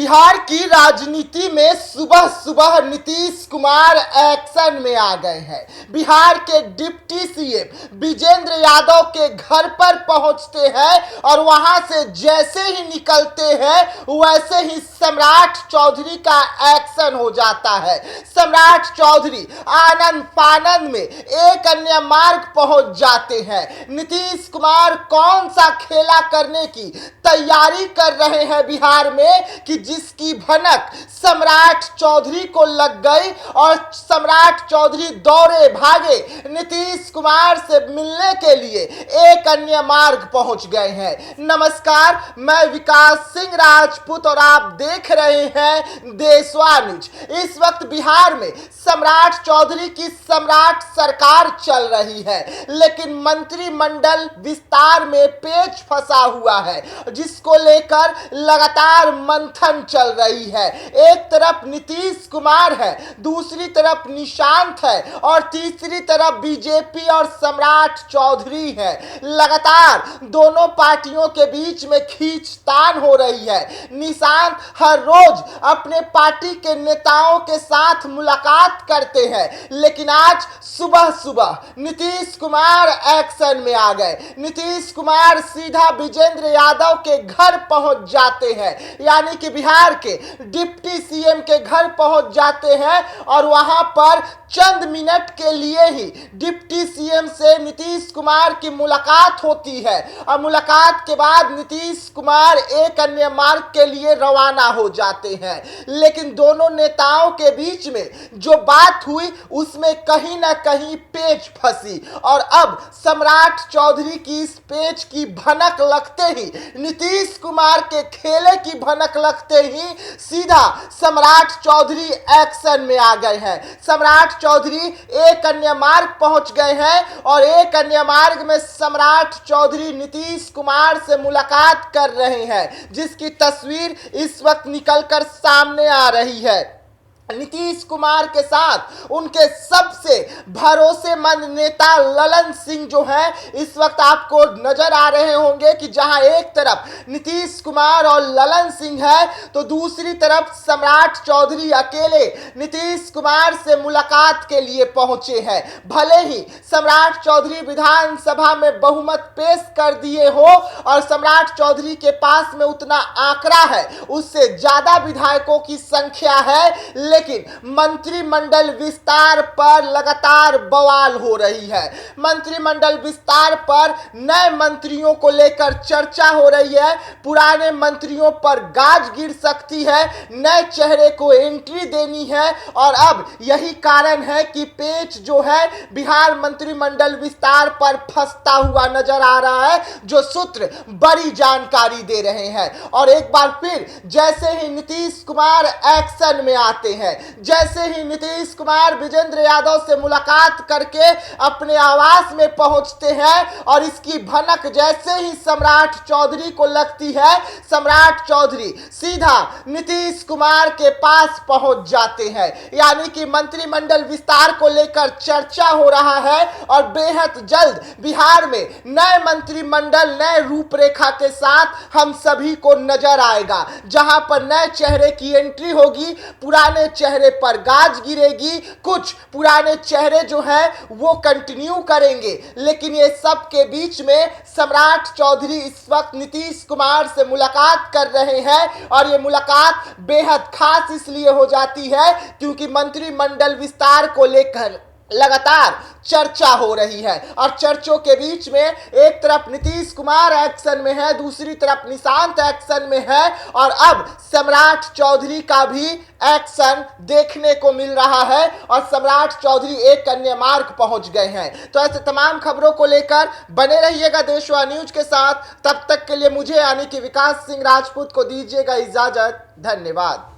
बिहार की राजनीति में सुबह सुबह नीतीश कुमार एक्शन में आ गए हैं। बिहार के डिप्टी सीएम विजेंद्र यादव के घर पर पहुंचते हैं और वहां से जैसे ही निकलते हैं वैसे ही सम्राट चौधरी का एक्शन हो जाता है। सम्राट चौधरी आनंद फानंद में एक अन्य मार्ग पहुंच जाते हैं। नीतीश कुमार कौन सा खेला करने की तैयारी कर रहे हैं बिहार में कि जिसकी भनक सम्राट चौधरी को लग गई और सम्राट चौधरी दौड़े भागे नीतीश कुमार से मिलने के लिए एक अन्य मार्ग पहुंच गए हैं। नमस्कार, मैं विकास सिंह राजपूत और आप देख रहे हैं देशवा न्यूज। इस वक्त बिहार में सम्राट चौधरी की सम्राट सरकार चल रही है, लेकिन मंत्रिमंडल विस्तार में पेच फंसा हुआ है, जिसको लेकर लगातार मंथन चल रही है। एक तरफ नीतीश कुमार है, दूसरी तरफ निशांत है और तीसरी तरफ बीजेपी और सम्राट चौधरी है। लगातार दोनों पार्टियों के बीच में खींचतान हो रही है। निशांत हर रोज अपने पार्टी के नेताओं के साथ मुलाकात करते हैं, लेकिन आज सुबह सुबह नीतीश कुमार एक्शन में आ गए। नीतीश कुमार सीधा विजेंद्र यादव के घर पहुंच जाते हैं, यानी कि बिहार के डिप्टी सीएम के घर पहुंच जाते हैं और वहां पर चंद मिनट के लिए ही डिप्टी सीएम से नीतीश कुमार की मुलाकात होती है और मुलाकात के बाद नीतीश कुमार एक अन्य मार्ग के लिए रवाना हो जाते हैं। लेकिन दोनों नेताओं के बीच में जो बात हुई उसमें कहीं ना कहीं पेच फंसी और अब सम्राट चौधरी की इस पेच की भनक लगते ही, नीतीश कुमार के खेले की भनक लगते ही सीधा सम्राट चौधरी एक्शन में आ गए हैं। सम्राट चौधरी एक अन्य मार्ग पहुंच गए हैं और एक अन्य मार्ग में सम्राट चौधरी नीतीश कुमार से मुलाकात कर रहे हैं, जिसकी तस्वीर इस वक्त निकलकर सामने आ रही है। नीतीश कुमार के साथ उनके सबसे भरोसेमंद नेता ललन सिंह जो है इस वक्त आपको नजर आ रहे होंगे कि जहां एक तरफ नीतीश कुमार और ललन सिंह है तो दूसरी तरफ सम्राट चौधरी अकेले नीतीश कुमार से मुलाकात के लिए पहुंचे हैं। भले ही सम्राट चौधरी विधानसभा में बहुमत पेश कर दिए हो और सम्राट चौधरी के पास में उतना आंकड़ा है, उससे ज्यादा विधायकों की संख्या है, लेकिन मंत्रिमंडल विस्तार पर लगातार बवाल हो रही है। मंत्रिमंडल विस्तार पर नए मंत्रियों को लेकर चर्चा हो रही है। पुराने मंत्रियों पर गाज गिर सकती है, नए चेहरे को एंट्री देनी है और अब यही कारण है कि पेच जो है बिहार मंत्रिमंडल विस्तार पर फंसता हुआ नजर आ रहा है, जो सूत्र बड़ी जानकारी दे रहे हैं। और एक बार फिर जैसे ही नीतीश कुमार एक्शन में आते हैं, जैसे ही नीतीश कुमार विजेंद्र यादव से मुलाकात करके अपने आवास में पहुंचते हैं और इसकी भनक जैसे ही सम्राट चौधरी को लगती है, सम्राट चौधरी सीधा नीतीश कुमार के पास पहुंच जाते हैं। यानी कि मंत्रिमंडल विस्तार को लेकर चर्चा हो रहा है और बेहद जल्द बिहार में नए मंत्रिमंडल नए रूपरेखा के साथ हम सभी को नजर आएगा, जहां पर नए चेहरे की एंट्री होगी, पुराने चेहरे पर गाज गिरेगी, कुछ पुराने चेहरे जो हैं वो कंटिन्यू करेंगे। लेकिन ये सब के बीच में सम्राट चौधरी इस वक्त नीतीश कुमार से मुलाकात कर रहे हैं और ये मुलाकात बेहद खास इसलिए हो जाती है क्योंकि मंत्रिमंडल विस्तार को लेकर लगातार चर्चा हो रही है और चर्चों के बीच में एक तरफ नीतीश कुमार एक्शन में है, दूसरी तरफ निशांत एक्शन में है और अब सम्राट चौधरी का भी एक्शन देखने को मिल रहा है और सम्राट चौधरी एक अन्य मार्ग पहुंच गए हैं। तो ऐसे तमाम खबरों को लेकर बने रहिएगा देशवा न्यूज के साथ। तब तक के लिए मुझे यानी कि विकास सिंह राजपूत को दीजिएगा इजाजत। धन्यवाद।